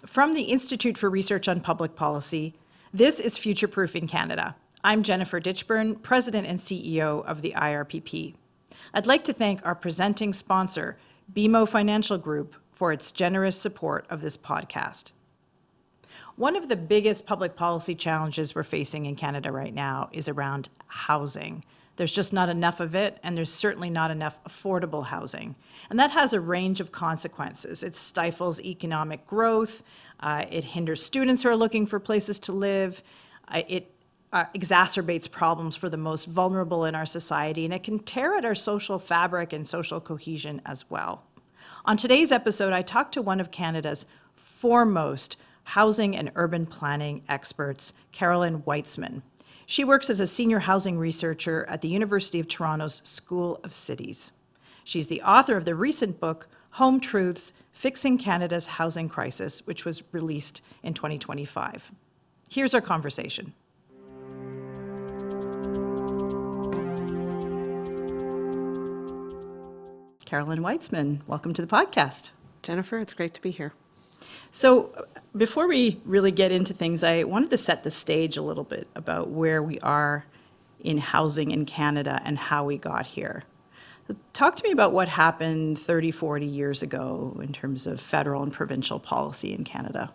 From the Institute for Research on Public Policy, this is Futureproofing Canada. I'm Jennifer Ditchburn, President and CEO of the IRPP. I'd like to thank our presenting sponsor, BMO Financial Group, for its generous support of this podcast. One of the biggest public policy challenges we're facing in Canada right now is around housing. There's just not enough of it, and there's certainly not enough affordable housing. And that has a range of consequences. It stifles economic growth, it hinders students who are looking for places to live, it exacerbates problems for the most vulnerable in our society, and it can tear at our social fabric and social cohesion as well. On today's episode, I talked to one of Canada's foremost housing and urban planning experts, Carolyn Whitzman. She works as a senior housing researcher at the University of Toronto's School of Cities. She's the author of the recent book, Home Truths: Fixing Canada's Housing Crisis, which was released in 2025. Here's our conversation. Carolyn Whitzman, welcome to the podcast. Jennifer, it's great to be here. So before we really get into things, I wanted to set the stage a little bit about where we are in housing in Canada and how we got here. Talk to me about what happened 30, 40 years ago in terms of federal and provincial policy in Canada.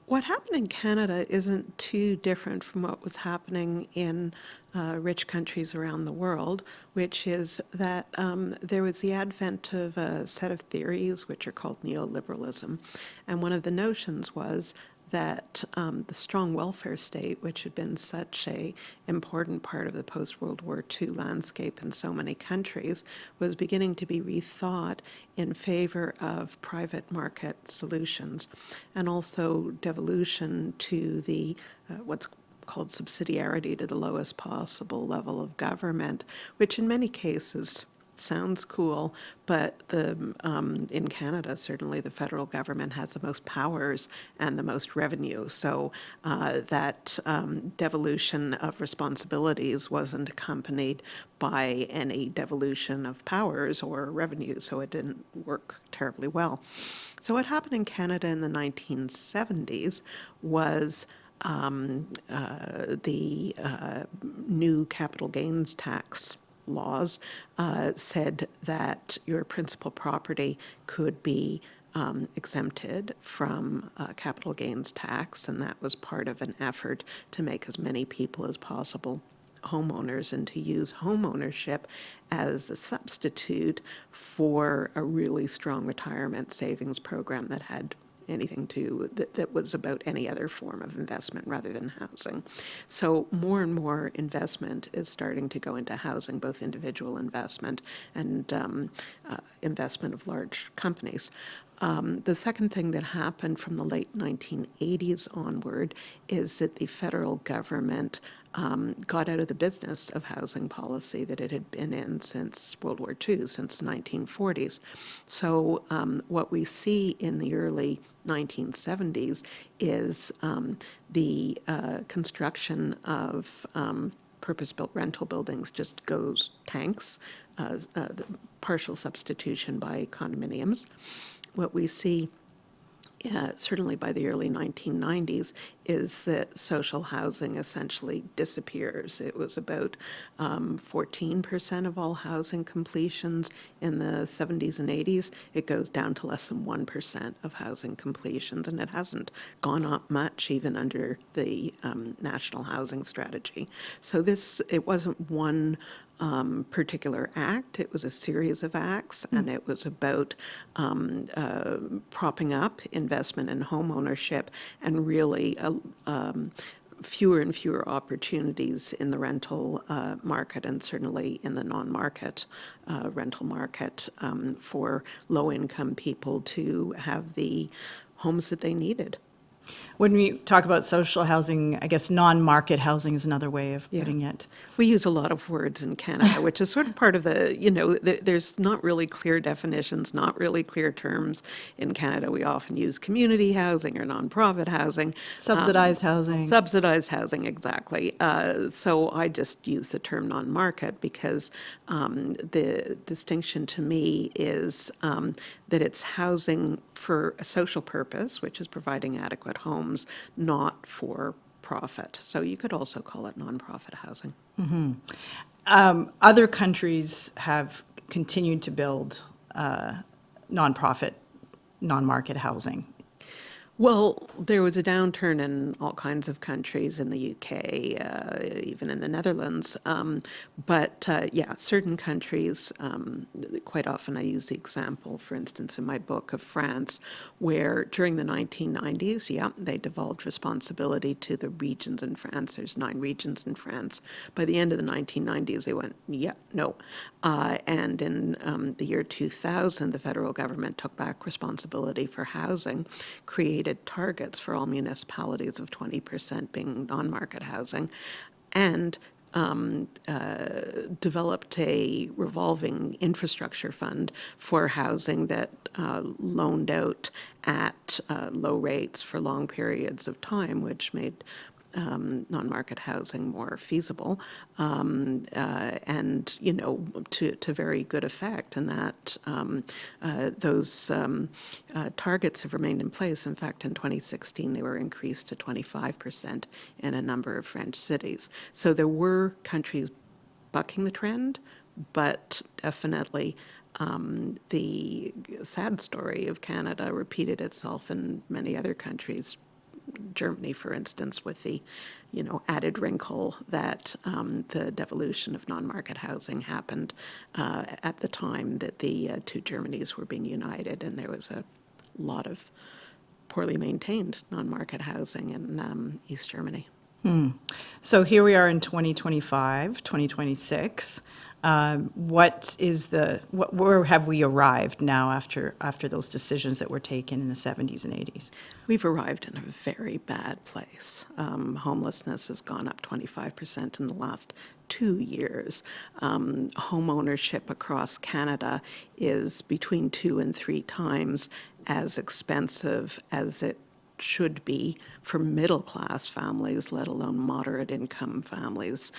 What happened in Canada isn't too different from what was happening in rich countries around the world, which is that there was the advent of a set of theories which are called neoliberalism. And one of the notions was that the strong welfare state, which had been such an important part of the post-World War II landscape in so many countries, was beginning to be rethought in favor of private market solutions, and also devolution to the what's called subsidiarity, to the lowest possible level of government, which in many cases sounds cool, but in Canada, certainly the federal government has the most powers and the most revenue. So that devolution of responsibilities wasn't accompanied by any devolution of powers or revenue, so it didn't work terribly well. So what happened in Canada in the 1970s was the new capital gains tax laws said that your principal property could be exempted from capital gains tax, and that was part of an effort to make as many people as possible homeowners and to use home ownership as a substitute for a really strong retirement savings program that had anything that was about any other form of investment rather than housing. So more and more investment is starting to go into housing, both individual investment and investment of large companies. The second thing that happened from the late 1980s onward is that the federal government got out of the business of housing policy that it had been in since World War II, since the 1940s. So what we see in the early 1970s is the construction of purpose-built rental buildings just goes tanks, the partial substitution by condominiums. What we see certainly by the early 1990s, is that social housing essentially disappears. It was about 14% of all housing completions in the 70s and 80s. It goes down to less than 1% of housing completions, and it hasn't gone up much even under the National Housing Strategy. So it wasn't one particular act. It was a series of acts, and it was about propping up investment in home ownership and really fewer and fewer opportunities in the rental market, and certainly in the non-market rental market for low-income people to have the homes that they needed. When we talk about social housing, I guess non-market housing is another way of Yeah. putting it. We use a lot of words in Canada, which is sort of part of the, there's not really clear definitions, not really clear terms. In Canada, we often use community housing or nonprofit housing. Subsidized housing. Subsidized housing, exactly. So I just use the term non-market because the distinction to me is that it's housing for a social purpose, which is providing adequate homes, not for profit. So you could also call it nonprofit housing. Other countries have continued to build nonprofit, non-market housing. Well, there was a downturn in all kinds of countries, in the UK, even in the Netherlands. Yeah, certain countries, quite often I use the example, for instance, in my book of France, where during the 1990s, yeah, they devolved responsibility to the regions in France. There's 9 regions in France. By the end of the 1990s, they went, yeah, no. And in the year 2000, the federal government took back responsibility for housing, created targets for all municipalities of 20% being non-market housing, and developed a revolving infrastructure fund for housing that loaned out at low rates for long periods of time, which made non-market housing more feasible, and to very good effect. And that those targets have remained in place. In fact, in 2016, they were increased to 25% in a number of French cities. So there were countries bucking the trend, but definitely the sad story of Canada repeated itself in many other countries. Germany, for instance, with the, added wrinkle that the devolution of non-market housing happened at the time that the 2 Germanys were being united, and there was a lot of poorly maintained non-market housing in East Germany. So here we are in 2025, 2026. Where have we arrived now after those decisions that were taken in the 70s and 80s? We've arrived in a very bad place. Homelessness has gone up 25% in the last 2 years. Home ownership across Canada is between 2 and 3 times as expensive as it should be for middle-class families, let alone moderate-income families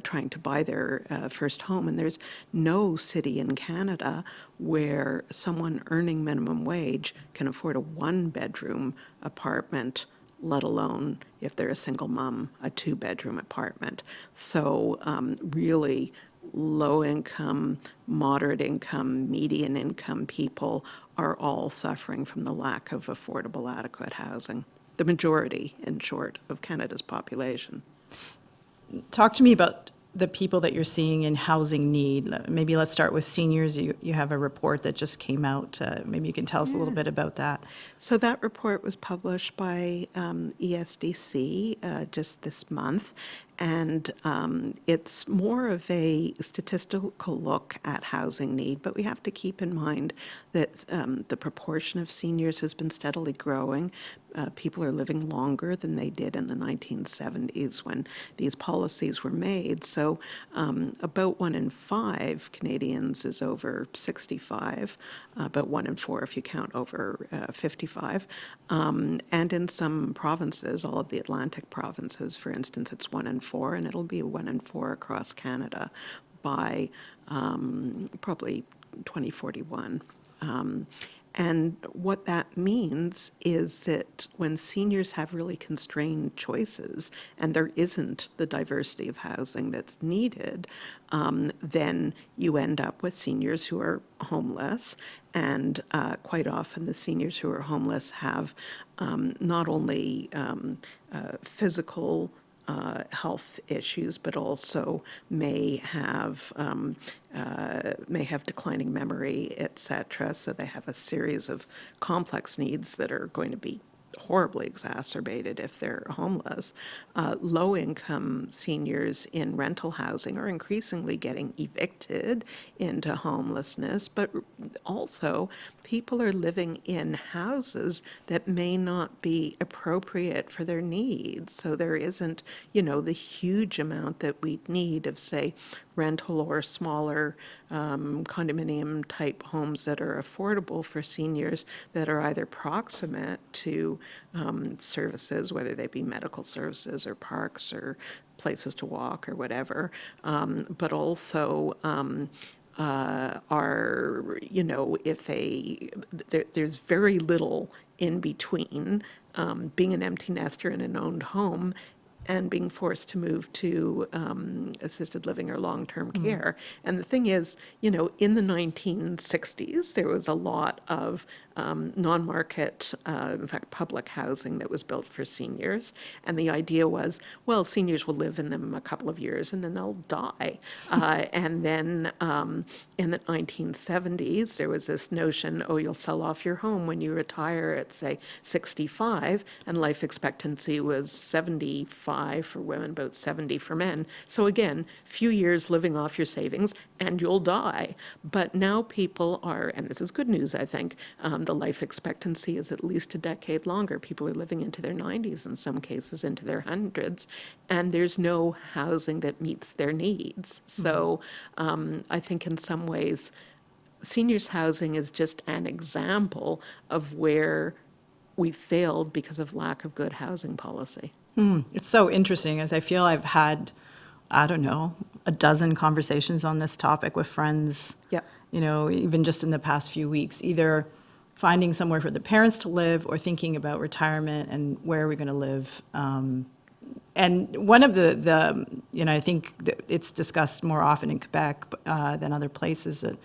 trying to buy their first home. And there's no city in Canada where someone earning minimum wage can afford a 1-bedroom apartment, let alone, if they're a single mom, a 2-bedroom apartment. So really low-income, moderate-income, median-income people are all suffering from the lack of affordable, adequate housing. The majority, in short, of Canada's population. Talk to me about the people that you're seeing in housing need. Maybe let's start with seniors. You have a report that just came out. Maybe you can tell us a little bit about that. So that report was published by ESDC just this month, and it's more of a statistical look at housing need, but we have to keep in mind that the proportion of seniors has been steadily growing. People are living longer than they did in the 1970s when these policies were made. So about 1 in 5 Canadians is over 65, about 1 in 4 if you count over 55. And in some provinces, all of the Atlantic provinces, for instance, it's 1 in 4, and it'll be 1 in 4 across Canada by probably 2041. And what that means is that when seniors have really constrained choices and there isn't the diversity of housing that's needed, then you end up with seniors who are homeless. And quite often the seniors who are homeless have not only physical health issues, but also may have declining memory, etc. So they have a series of complex needs that are going to be horribly exacerbated if they're homeless. Low-income seniors in rental housing are increasingly getting evicted into homelessness, but also people are living in houses that may not be appropriate for their needs. So there isn't, the huge amount that we need of, say, rental or smaller condominium type homes that are affordable for seniors that are either proximate to services, whether they be medical services or parks or places to walk or whatever, but also are, if there's very little in between being an empty nester in an owned home and being forced to move to assisted living or long-term care. And the thing is, in the 1960s, there was a lot of non-market, in fact, public housing that was built for seniors. And the idea was, well, seniors will live in them a couple of years and then they'll die. And then in the 1970s, there was this notion, oh, you'll sell off your home when you retire at, say, 65, and life expectancy was 75 for women, about 70 for men. So again, few years living off your savings and you'll die. But now people are, and this is good news, I think, the life expectancy is at least a decade longer. People are living into their 90s, in some cases into their hundreds, and there's no housing that meets their needs. So I think in some ways, seniors housing is just an example of where we failed because of lack of good housing policy. It's so interesting, as I feel I've had, I don't know, a dozen conversations on this topic with friends, Yep. Even just in the past few weeks, either finding somewhere for the parents to live or thinking about retirement and where are we going to live. And one of the I think that it's discussed more often in Quebec than other places, that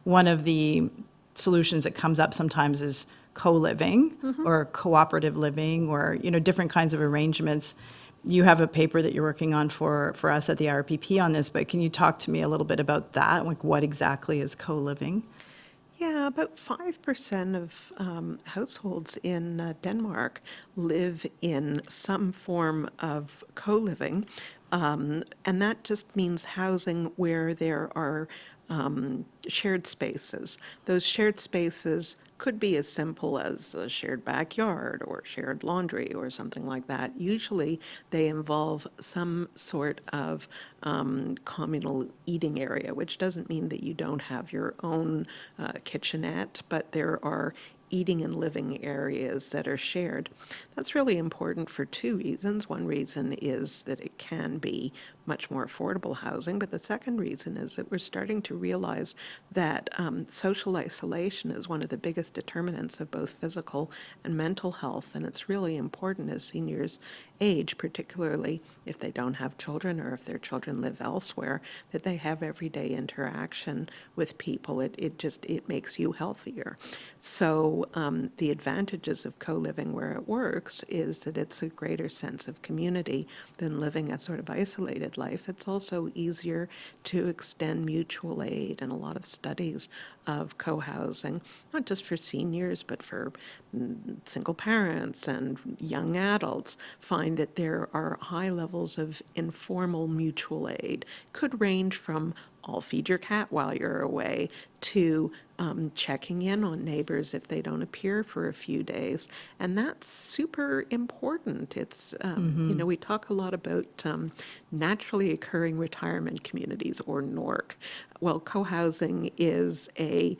one of the solutions that comes up sometimes is co-living or cooperative living or, different kinds of arrangements. You have a paper that you're working on for us at the IRPP on this, but can you talk to me a little bit about that? Like, what exactly is co-living? Yeah, about 5% of households in Denmark live in some form of co-living, and that just means housing where there are shared spaces. Those shared spaces could be as simple as a shared backyard or shared laundry or something like that. Usually they involve some sort of communal eating area, which doesn't mean that you don't have your own kitchenette, but there are eating and living areas that are shared. That's really important for two reasons. One reason is that it can be much more affordable housing, but the second reason is that we're starting to realize that social isolation is one of the biggest determinants of both physical and mental health, and it's really important as seniors age, particularly if they don't have children or if their children live elsewhere, that they have everyday interaction with people. It makes you healthier. So the advantages of co-living where it works is that it's a greater sense of community than living a sort of isolated life. It's also easier to extend mutual aid, and a lot of studies of co-housing, not just for seniors, but for single parents and young adults, find that there are high levels of informal mutual aid. Could range from I'll feed your cat while you're away to checking in on neighbors if they don't appear for a few days. And that's super important. It's, we talk a lot about naturally occurring retirement communities, or NORC. Well, co-housing is an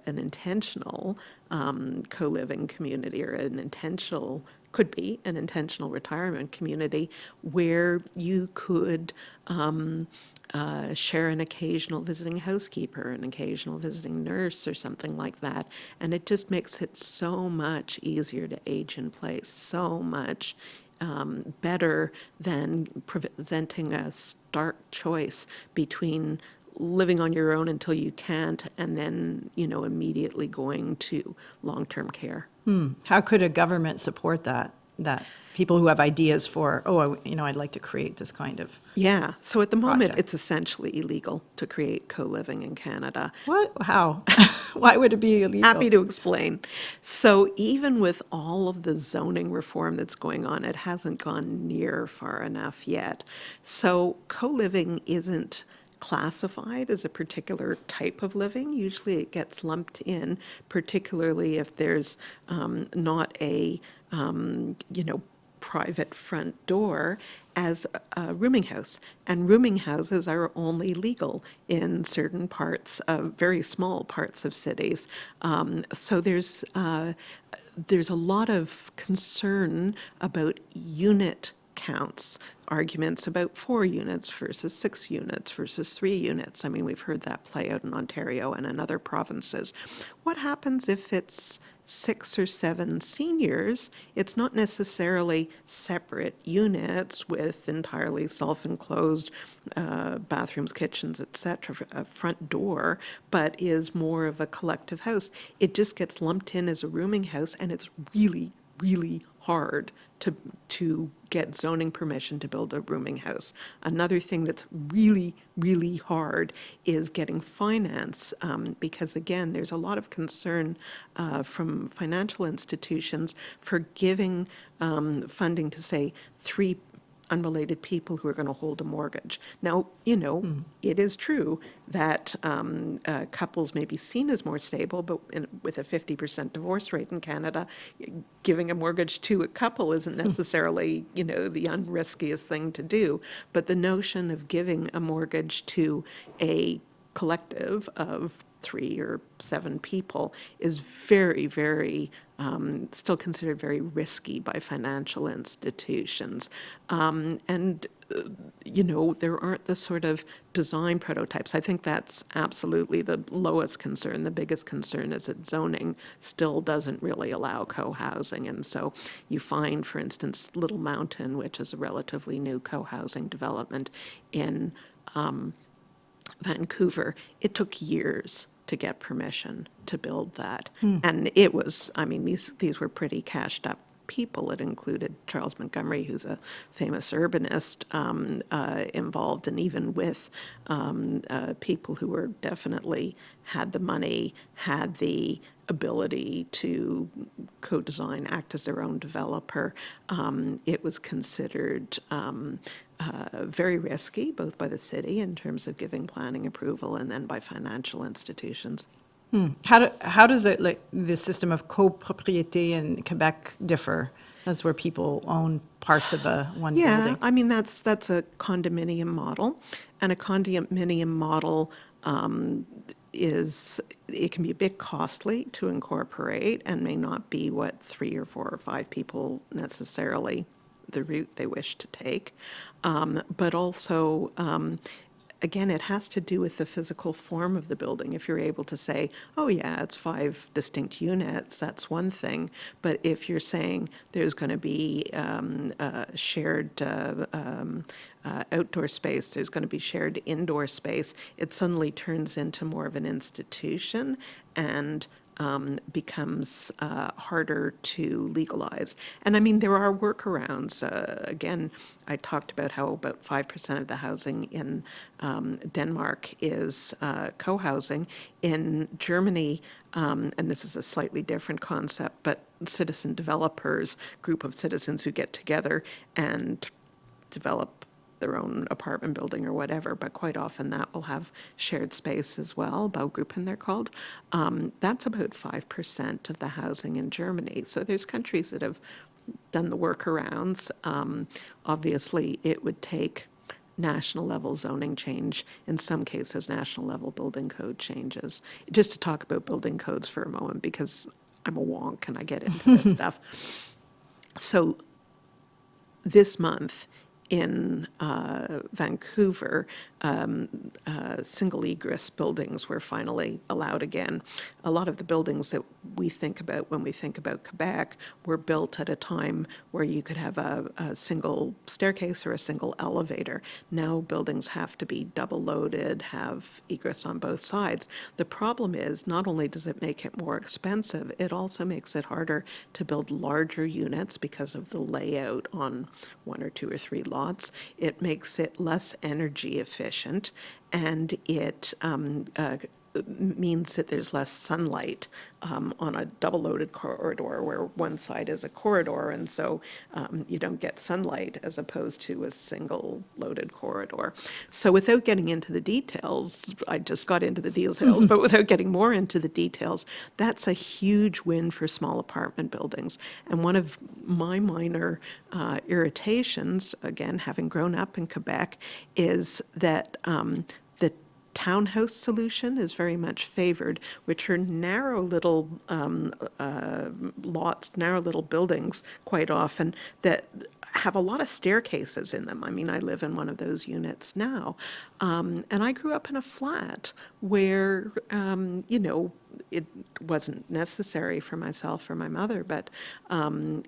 intentional co-living community, or could be an intentional retirement community where you could share an occasional visiting housekeeper, an occasional visiting nurse, or something like that. And it just makes it so much easier to age in place, so much better than presenting a stark choice between living on your own until you can't and then, immediately going to long-term care. How could a government support that people who have ideas for, I'd like to create this kind of Yeah, so at the moment, project. it's essentially illegal to create co-living in Canada. What? How? Why would it be illegal? Happy to explain. So even with all of the zoning reform that's going on, it hasn't gone near far enough yet. So co-living isn't classified as a particular type of living. Usually it gets lumped in, particularly if there's not a, private front door, as a rooming house. And rooming houses are only legal in certain parts of, very small parts of cities. So there's a lot of concern about unit counts, arguments about 4 units versus 6 units versus 3 units. I mean, we've heard that play out in Ontario and in other provinces. What happens if it's 6 or 7 seniors? It's not necessarily separate units with entirely self-enclosed bathrooms, kitchens, etc., a front door, but is more of a collective house. It just gets lumped in as a rooming house, and it's really, really hard to get zoning permission to build a rooming house. Another thing that's really, really hard is getting finance, because again, there's a lot of concern from financial institutions for giving funding to, say, 3 unrelated people who are going to hold a mortgage. Now, it is true that couples may be seen as more stable, but with a 50% divorce rate in Canada, giving a mortgage to a couple isn't necessarily, the unriskiest thing to do. But the notion of giving a mortgage to a collective of 3 or 7 people is very, very, still considered very risky by financial institutions. There aren't the sort of design prototypes. I think that's absolutely the lowest concern. The biggest concern is that zoning still doesn't really allow co-housing. And so you find, for instance, Little Mountain, which is a relatively new co-housing development in Vancouver, it took years to get permission to build that. And it was, these were pretty cashed up people. It included Charles Montgomery, who's a famous urbanist, involved, and even with people who were definitely had the money, had the ability to co-design, act as their own developer. It was considered very risky, both by the city in terms of giving planning approval and then by financial institutions. How does the system of copropriété in Quebec differ? That's where people own parts of one building. Yeah, that's a condominium model, and a condominium model it can be a bit costly to incorporate and may not be what 3 or 4 or 5 people necessarily the route they wish to take. But also, again, it has to do with the physical form of the building. If you're able to say, oh yeah, it's 5 distinct units, that's one thing. But if you're saying there's going to be shared outdoor space, there's going to be shared indoor space, it suddenly turns into more of an institution and becomes harder to legalize. And there are workarounds. Again, I talked about how about 5% of the housing in Denmark is co-housing. In Germany, and this is a slightly different concept, but citizen developers, group of citizens who get together and develop their own apartment building or whatever, but quite often that will have shared space as well, Baugruppen they're called. That's about 5% of the housing in Germany. So there's countries that have done the workarounds. Obviously, it would take national level zoning change, in some cases national level building code changes. Just to talk about building codes for a moment, because I'm a wonk and I get into this stuff. So this month in Vancouver, single egress buildings were finally allowed again. A lot of the buildings that we think about when we think about Quebec were built at a time where you could have a single staircase or a single elevator. Now buildings have to be double loaded, have egress on both sides. The problem is not only does it make it more expensive, it also makes it harder to build larger units because of the layout on 1 or 2 or 3 lots. It makes it less energy efficient, and it means that there's less sunlight on a double-loaded corridor where one side is a corridor, and so you don't get sunlight as opposed to a single-loaded corridor. So without getting into the details, I just got into the details, but without getting more into the details, that's a huge win for small apartment buildings. And one of my minor irritations, again, having grown up in Quebec, is that the townhouse solution is very much favored, which are narrow little lots, narrow little buildings quite often that have a lot of staircases in them. I mean, I live in one of those units now. And I grew up in a flat where, it wasn't necessary for myself or my mother, but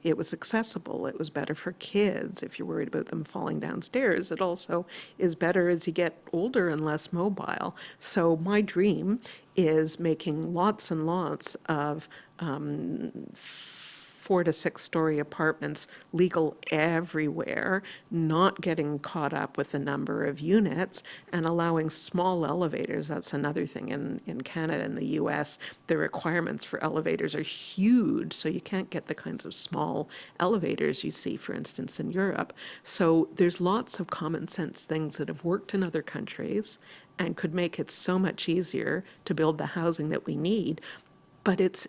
it was accessible. It was better for kids if you're worried about them falling downstairs. It also is better as you get older and less mobile. So my dream is making lots and lots of 4 to 6 story apartments legal everywhere, not getting caught up with the number of units, and allowing small elevators. That's another thing in Canada and the US. The requirements for elevators are huge, so you can't get the kinds of small elevators you see, for instance, in Europe. So there's lots of common sense things that have worked in other countries and could make it so much easier to build the housing that we need. But it's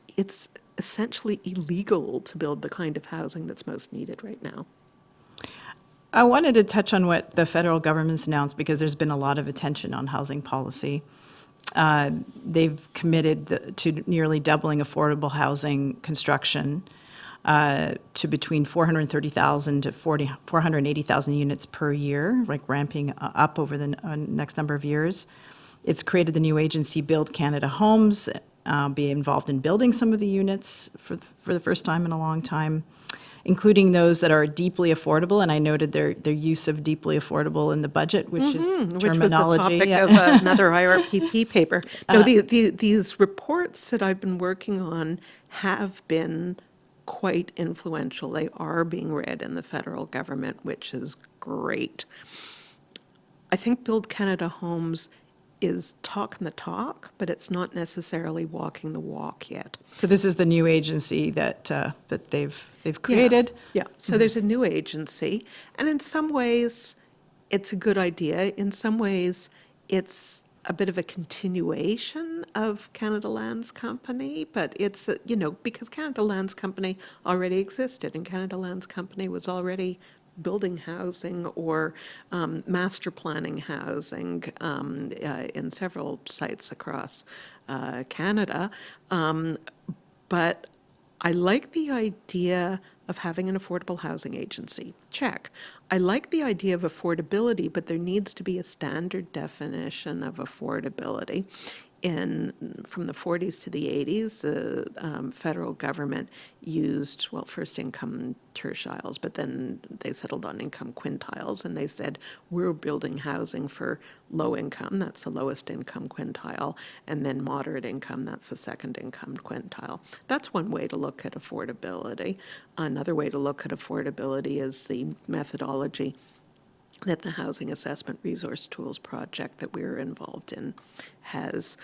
essentially illegal to build the kind of housing that's most needed right now. I wanted to touch on what the federal government's announced because there's been a lot of attention on housing policy. They've committed to nearly doubling affordable housing construction to between 430,000 to 480,000 units per year, like ramping up over the next number of years. It's created the new agency Build Canada Homes, be involved in building some of the units for the first time in a long time, including those that are deeply affordable. And I noted their use of deeply affordable in the budget, which is terminology. Which was the topic of another IRPP paper. No, these reports that I've been working on have been quite influential. They are being read in the federal government, which is great. I think Build Canada Homes is talking the talk, but it's not necessarily walking the walk yet. So this is the new agency that they've created. Yeah. So there's a new agency, and in some ways, it's a good idea. In some ways, it's a bit of a continuation of Canada Lands Company, but it's because Canada Lands Company already existed, and Canada Lands Company was already building housing or master planning housing in several sites across Canada. But I like the idea of having an affordable housing agency. Check. I like the idea of affordability, but there needs to be a standard definition of affordability. From the 40s to the 80s, the federal government used, first income tertiles, but then they settled on income quintiles, and they said, we're building housing for low income, that's the lowest income quintile, and then moderate income, that's the second income quintile. That's one way to look at affordability. Another way to look at affordability is the methodology that the Housing Assessment Resource Tools project that we're involved in has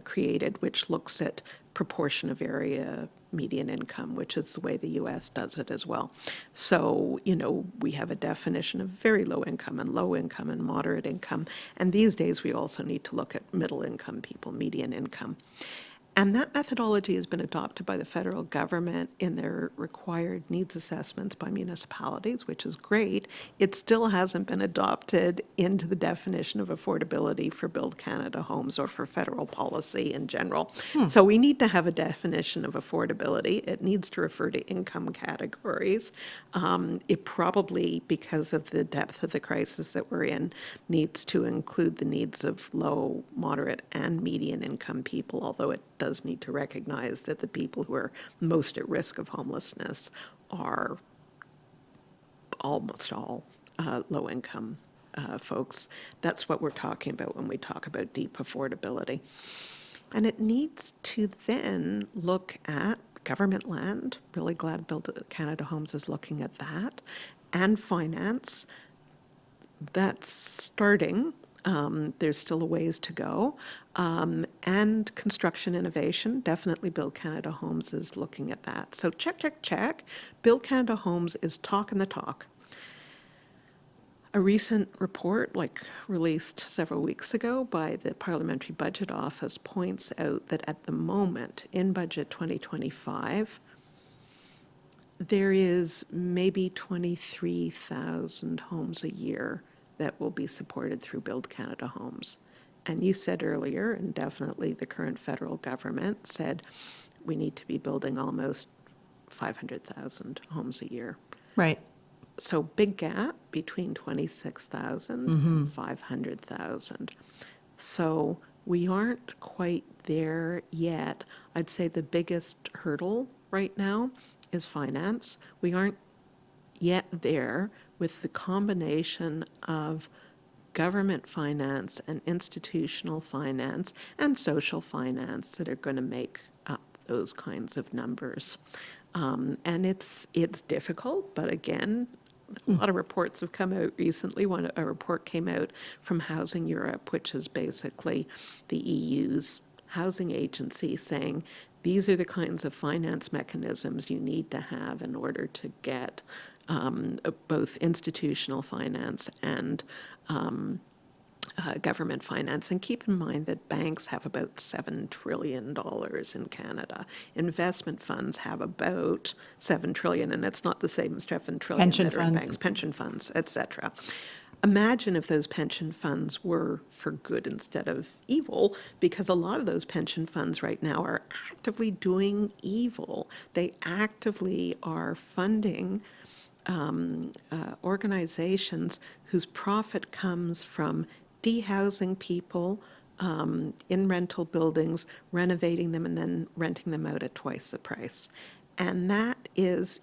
created, which looks at proportion of area median income, which is the way the U.S. does it as well. So, we have a definition of very low income and moderate income. And these days, we also need to look at middle income people, median income. And that methodology has been adopted by the federal government in their required needs assessments by municipalities, which is great. It still hasn't been adopted into the definition of affordability for Build Canada homes or for federal policy in general. So we need to have a definition of affordability. It needs to refer to income categories. It probably, because of the depth of the crisis that we're in, needs to include the needs of low, moderate, and median income people, although it does need to recognize that the people who are most at risk of homelessness are almost all low-income folks. That's what we're talking about when we talk about deep affordability. And it needs to then look at government land. Really glad Build Canada Homes is looking at that. And finance. That's starting. There's still a ways to go. And construction innovation, definitely Build Canada Homes is looking at that. So check, check, check. Build Canada Homes is talking the talk. A recent report, released several weeks ago by the Parliamentary Budget Office, points out that at the moment, in Budget 2025, there is maybe 23,000 homes a year that will be supported through Build Canada Homes. And you said earlier, and definitely the current federal government said, we need to be building almost 500,000 homes a year. Right. So big gap between 26,000 and 500,000. So we aren't quite there yet. I'd say the biggest hurdle right now is finance. We aren't yet there with the combination of government finance and institutional finance and social finance that are going to make up those kinds of numbers. And it's difficult, but again, a lot of reports have come out recently. A report came out from Housing Europe, which is basically the EU's housing agency, saying these are the kinds of finance mechanisms you need to have in order to get both institutional finance and government finance. And keep in mind that banks have about $7 trillion in Canada. Investment funds have about $7 trillion, and it's not the same as $7 trillion Pension that are in funds. banks, pension funds, et cetera. Imagine if those pension funds were for good instead of evil, because a lot of those pension funds right now are actively doing evil. They actively are funding organizations whose profit comes from dehousing people in rental buildings, renovating them, and then renting them out at twice the price. And that is,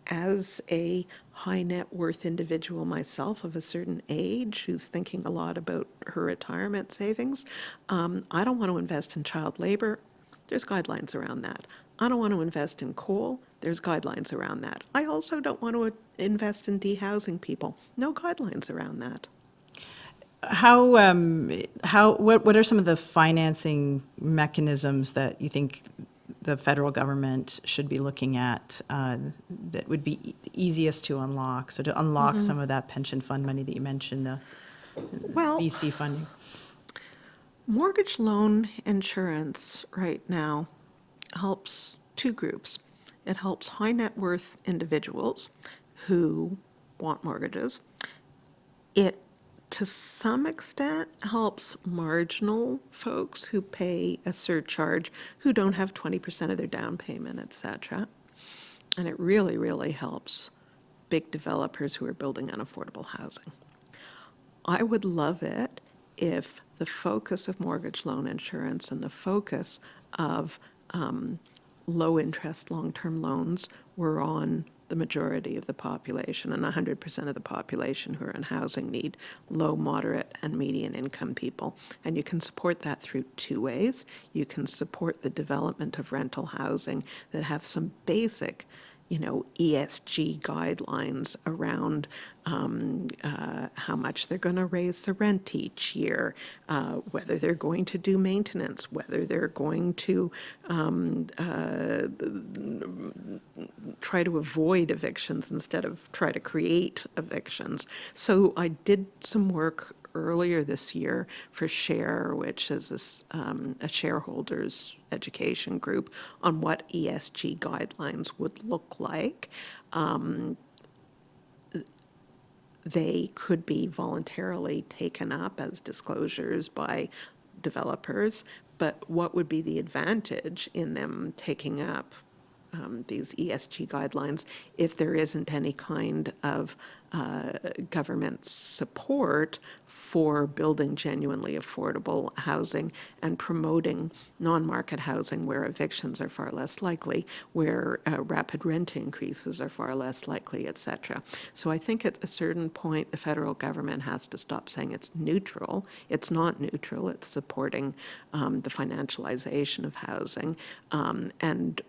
as a high net worth individual myself of a certain age who's thinking a lot about her retirement savings, I don't want to invest in child labor. There's guidelines around that. I don't want to invest in coal. There's guidelines around that. I also don't want to invest in dehousing people. No guidelines around that. What are some of the financing mechanisms that you think the federal government should be looking at that would be easiest to unlock? So to unlock some of that pension fund money that you mentioned, the Well, VC funding. mortgage loan insurance right now helps two groups. It helps high net worth individuals who want mortgages. It, to some extent, helps marginal folks who pay a surcharge, who don't have 20% of their down payment, et cetera. And it really, really helps big developers who are building unaffordable housing. I would love it if the focus of mortgage loan insurance and the focus of low-interest long-term loans were on the majority of the population, and 100% of the population who are in housing need low, moderate, and median income people. And you can support that through two ways. You can support the development of rental housing that have some basic ESG guidelines around how much they're going to raise the rent each year, whether they're going to do maintenance, whether they're going to try to avoid evictions instead of try to create evictions. So I did some work earlier this year for SHARE, which is a shareholders education group, on what ESG guidelines would look like. They could be voluntarily taken up as disclosures by developers, but what would be the advantage in them taking up these ESG guidelines if there isn't any kind of government support for building genuinely affordable housing and promoting non-market housing where evictions are far less likely, where rapid rent increases are far less likely, et cetera. So I think at a certain point, the federal government has to stop saying it's neutral. It's not neutral. It's supporting the financialization of housing and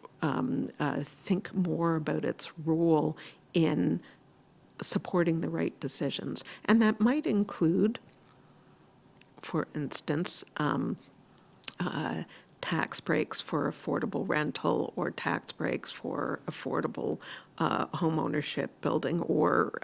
think more about its role in supporting the right decisions. And that might include, for instance, tax breaks for affordable rental or tax breaks for affordable home ownership building or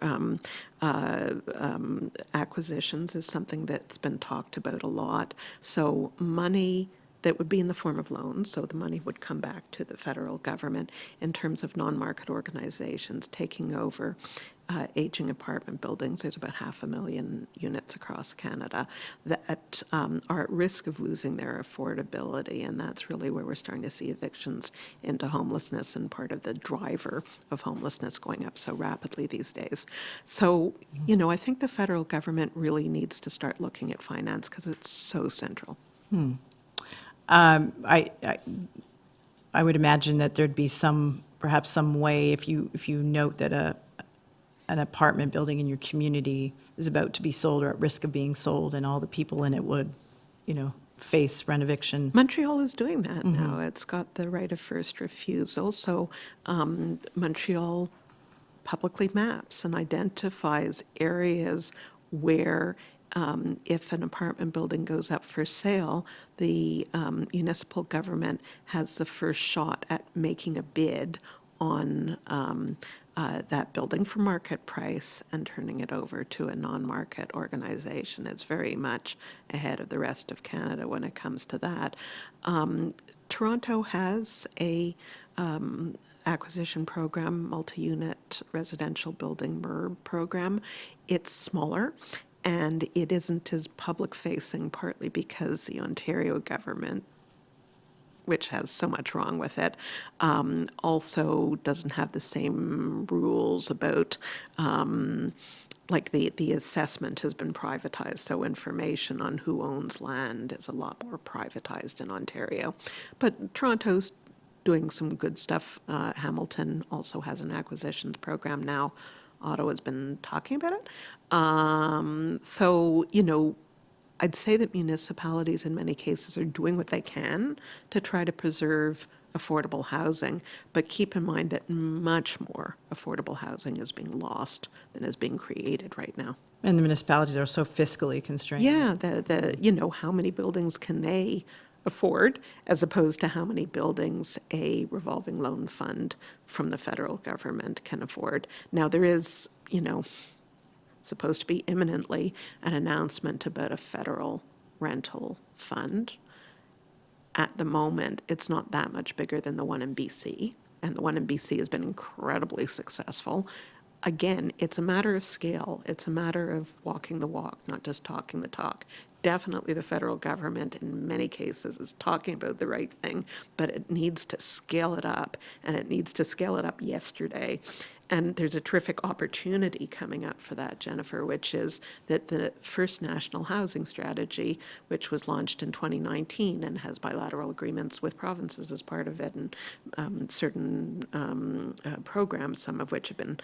acquisitions is something that's been talked about a lot. So money that would be in the form of loans, so the money would come back to the federal government in terms of non-market organizations taking over aging apartment buildings. There's about 500,000 units across Canada that are at risk of losing their affordability, and that's really where we're starting to see evictions into homelessness and part of the driver of homelessness going up so rapidly these days. So, you know, I think the federal government really needs to start looking at finance because it's so central. I would imagine that there'd be perhaps some way if you note that an apartment building in your community is about to be sold or at risk of being sold, and all the people in it would, face rent eviction. Montreal is doing that now. It's got the right of first refusal. So Montreal publicly maps and identifies areas where if an apartment building goes up for sale, the municipal government has the first shot at making a bid on that building for market price and turning it over to a non-market organization. It's very much ahead of the rest of Canada when it comes to that. Toronto has a acquisition program, multi-unit residential building MURB program. It's smaller and it isn't as public-facing, partly because the Ontario government, which has so much wrong with it, also doesn't have the same rules about, like the assessment has been privatized, so information on who owns land is a lot more privatized in Ontario. But Toronto's doing some good stuff. Hamilton also has an acquisitions program now. Ottawa's been talking about it. So, I'd say that municipalities in many cases are doing what they can to try to preserve affordable housing, but keep in mind that much more affordable housing is being lost than is being created right now. And the municipalities are so fiscally constrained. Yeah, how many buildings can they afford as opposed to how many buildings a revolving loan fund from the federal government can afford. Now there is, supposed to be imminently an announcement about a federal rental fund. At the moment, it's not that much bigger than the one in BC, and the one in BC has been incredibly successful. Again, it's a matter of scale. It's a matter of walking the walk, not just talking the talk. Definitely the federal government in many cases is talking about the right thing, but it needs to scale it up, and it needs to scale it up yesterday. And there's a terrific opportunity coming up for that, Jennifer, which is that the first national housing strategy, which was launched in 2019 and has bilateral agreements with provinces as part of it, and certain programs, some of which have been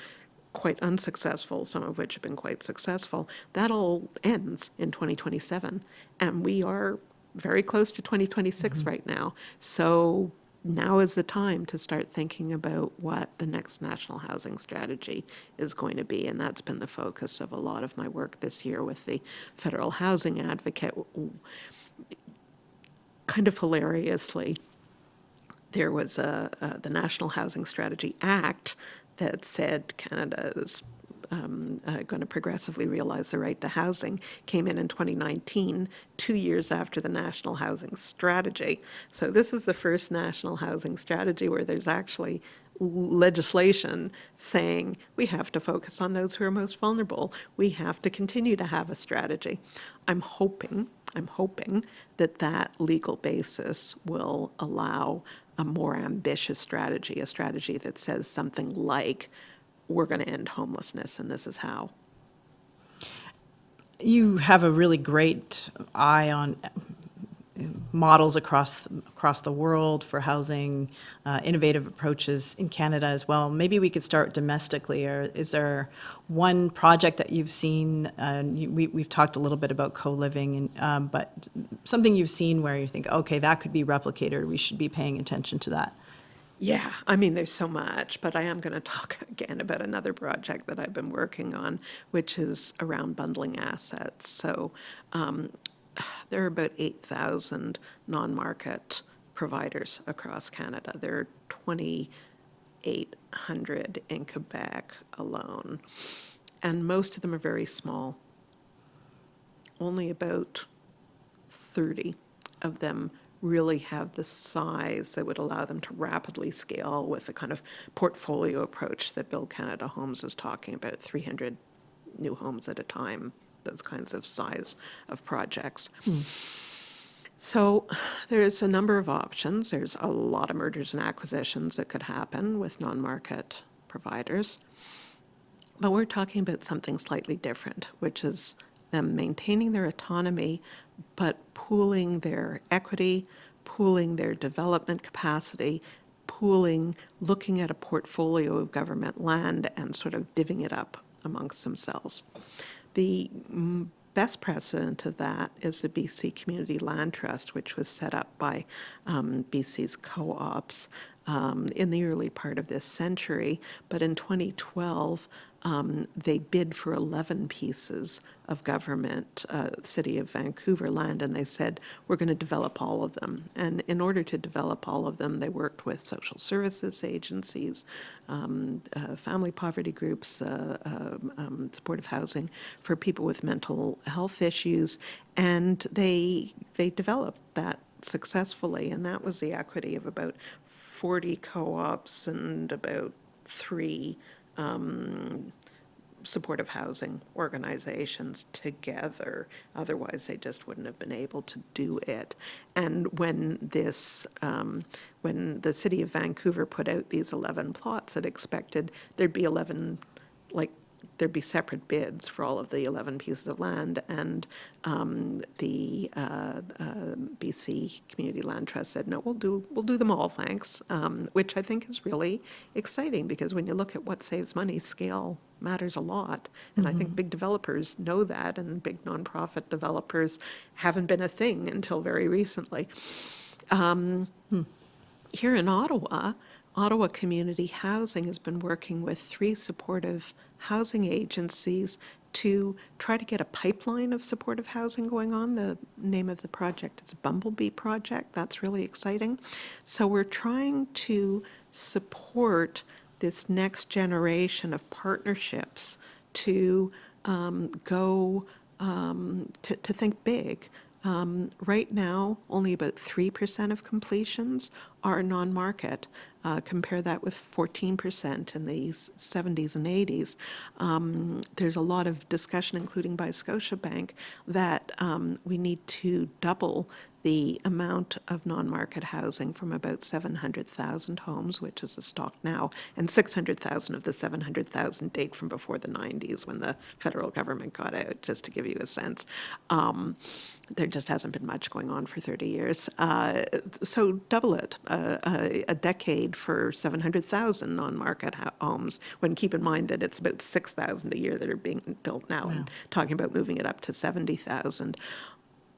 quite unsuccessful, some of which have been quite successful, that all ends in 2027. And we are very close to 2026 right now. So now is the time to start thinking about what the next national housing strategy is going to be. And that's been the focus of a lot of my work this year with the Federal Housing Advocate. Kind of hilariously, there was the National Housing Strategy Act that said Canada's going to progressively realize the right to housing, came in 2019, 2 years after the National Housing Strategy. So this is the first National Housing Strategy where there's actually legislation saying we have to focus on those who are most vulnerable. We have to continue to have a strategy. I'm hoping that that legal basis will allow a more ambitious strategy, a strategy that says something like, we're going to end homelessness and this is how. You have a really great eye on models across the world for housing, innovative approaches in Canada as well. Maybe we could start domestically. Or is there one project that you've seen? We've talked a little bit about co-living, but something you've seen where you think, okay, that could be replicated. We should be paying attention to that. Yeah, I mean, there's so much, but I am going to talk again about another project that I've been working on, which is around bundling assets. So there are about 8,000 non-market providers across Canada. There are 2,800 in Quebec alone, and most of them are very small. Only about 30 of them really have the size that would allow them to rapidly scale with the kind of portfolio approach that Build Canada Homes is talking about, 300 new homes at a time, those kinds of size of projects. So there's a number of options. There's a lot of mergers and acquisitions that could happen with non-market providers. But we're talking about something slightly different, which is them maintaining their autonomy, but pooling their equity, pooling their development capacity, looking at a portfolio of government land and sort of divvying it up amongst themselves. The best precedent of that is the BC Community Land Trust, which was set up by BC's co-ops in the early part of this century. But in 2012, they bid for 11 pieces of government City of Vancouver land, and they said, we're going to develop all of them. And in order to develop all of them, they worked with social services agencies, family poverty groups, supportive housing for people with mental health issues, and they developed that successfully, and that was the equity of about 40 co-ops and about 3 supportive housing organizations together. Otherwise, they just wouldn't have been able to do it. And when the City of Vancouver put out these 11 plots, it expected there'd be there'd be separate bids for all of the 11 pieces of land, and the BC Community Land Trust said, no, we'll do them all, thanks, which I think is really exciting, because when you look at what saves money, scale matters a lot, and I think big developers know that, and big nonprofit developers haven't been a thing until very recently. Here in Ottawa Community Housing has been working with 3 supportive housing agencies to try to get a pipeline of supportive housing going on. The name of the project is Bumblebee Project. That's really exciting. So we're trying to support this next generation of partnerships to to think big. Right now, only about 3% of completions are non-market. Compare that with 14% in the 70s and 80s. There's a lot of discussion, including by Scotiabank, that we need to double the amount of non-market housing from about 700,000 homes, which is the stock now, and 600,000 of the 700,000 date from before the 90s when the federal government got out, just to give you a sense. There just hasn't been much going on for 30 years. So double it, a decade for 700,000 non-market homes, when keep in mind that it's about 6,000 a year that are being built now, and talking about moving it up to 70,000.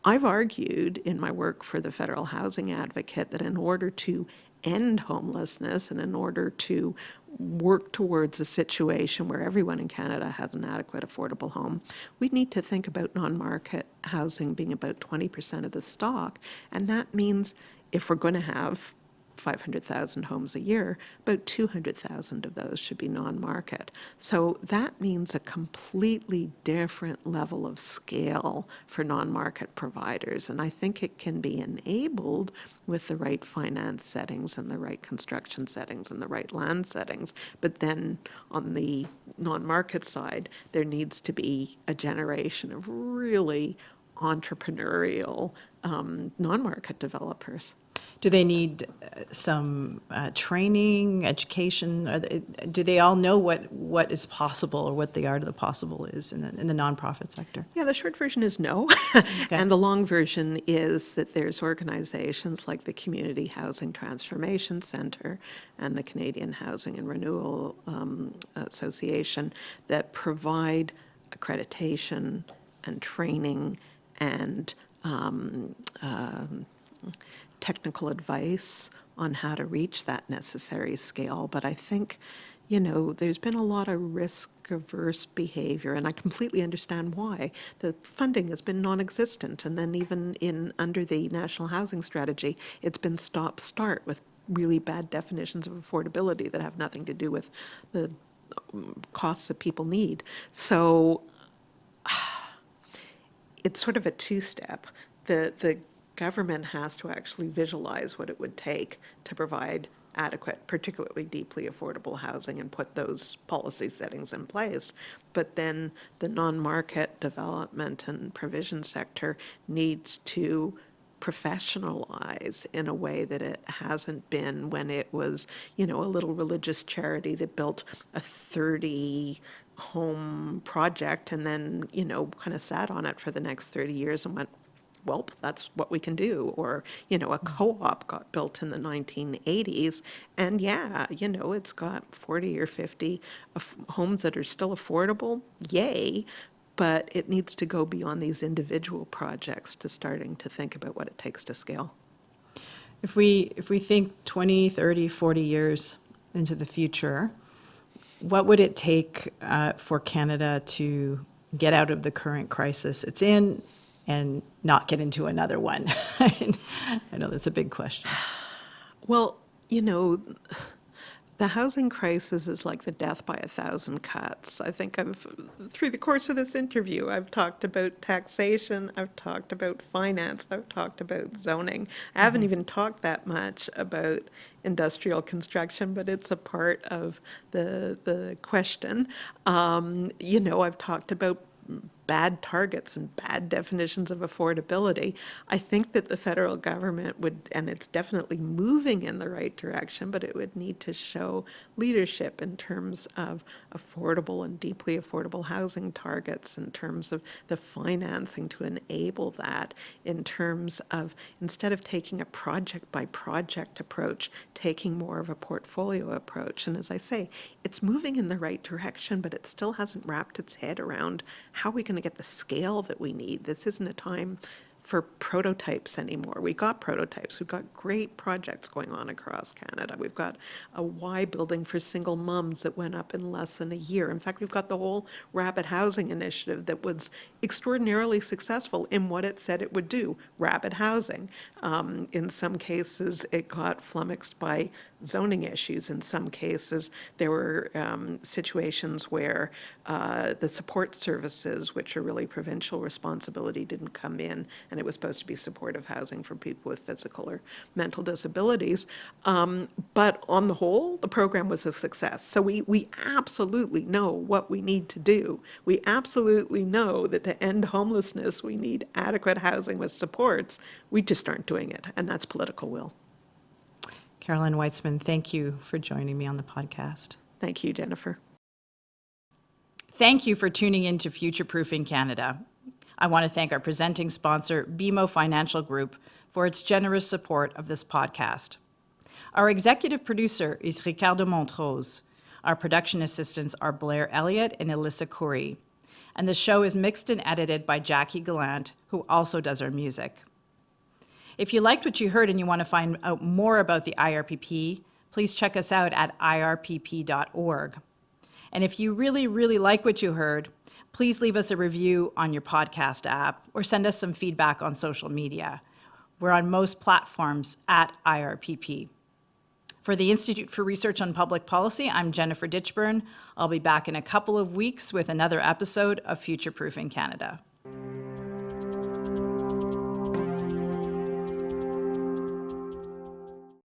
I've argued in my work for the Federal Housing Advocate that in order to end homelessness and in order to work towards a situation where everyone in Canada has an adequate, affordable home, we need to think about non-market housing being about 20% of the stock. And that means if we're going to have 500,000 homes a year, about 200,000 of those should be non-market. So that means a completely different level of scale for non-market providers. And I think it can be enabled with the right finance settings and the right construction settings and the right land settings. But then on the non-market side, there needs to be a generation of really entrepreneurial non-market developers. Do they need some training, education? Do they all know what is possible or what the art of the possible is in the nonprofit sector? Yeah, the short version is no. Okay. And the long version is that there's organizations like the Community Housing Transformation Centre and the Canadian Housing and Renewal Association that provide accreditation and training and technical advice on how to reach that necessary scale. But I think, there's been a lot of risk-averse behavior, and I completely understand why. The funding has been non-existent, and then even under the National Housing Strategy, it's been stop-start with really bad definitions of affordability that have nothing to do with the costs that people need. So it's sort of a two-step. The government has to actually visualize what it would take to provide adequate, particularly deeply affordable housing and put those policy settings in place. But then the non-market development and provision sector needs to professionalize in a way that it hasn't been when it was, a little religious charity that built a 30 home project and then, kind of sat on it for the next 30 years and went, well, that's what we can do. Or, a co-op got built in the 1980s, and it's got 40 or 50 homes that are still affordable, yay, but it needs to go beyond these individual projects to starting to think about what it takes to scale. If we think 20, 30, 40 years into the future, what would it take for Canada to get out of the current crisis it's in and not get into another one? I know that's a big question. Well, the housing crisis is like the death by 1,000 cuts. I think through the course of this interview, I've talked about taxation, I've talked about finance, I've talked about zoning. I haven't even talked that much about industrial construction, but it's a part of the question. I've talked about bad targets and bad definitions of affordability. I think that the federal government would, and it's definitely moving in the right direction, but it would need to show leadership in terms of affordable and deeply affordable housing targets, in terms of the financing to enable that, in terms of, instead of taking a project by project approach, taking more of a portfolio approach. And as I say, it's moving in the right direction, but it still hasn't wrapped its head around how are we going to get the scale that we need. This isn't a time for prototypes anymore. We got prototypes. We've got great projects going on across Canada. We've got a Y building for single moms that went up in less than a year. In fact, we've got the whole rapid housing initiative that was extraordinarily successful in what it said it would do, rapid housing. In some cases, it got flummoxed by zoning issues. In some cases, there were situations where the support services, which are really provincial responsibility, didn't come in, and it was supposed to be supportive housing for people with physical or mental disabilities. But on the whole, the program was a success. So we absolutely know what we need to do. We absolutely know that to end homelessness, we need adequate housing with supports. We just aren't doing it, and that's political will. Carolyn Whitzman, thank you for joining me on the podcast. Thank you, Jennifer. Thank you for tuning in to Futureproofing Canada. I want to thank our presenting sponsor, BMO Financial Group, for its generous support of this podcast. Our executive producer is Ricardo Montrose. Our production assistants are Blair Elliott and Alyssa Curry. And the show is mixed and edited by Jackie Gallant, who also does our music. If you liked what you heard and you want to find out more about the IRPP, please check us out at irpp.org. And if you really, really like what you heard, please leave us a review on your podcast app or send us some feedback on social media. We're on most platforms at IRPP. For the Institute for Research on Public Policy, I'm Jennifer Ditchburn. I'll be back in a couple of weeks with another episode of Futureproofing Canada.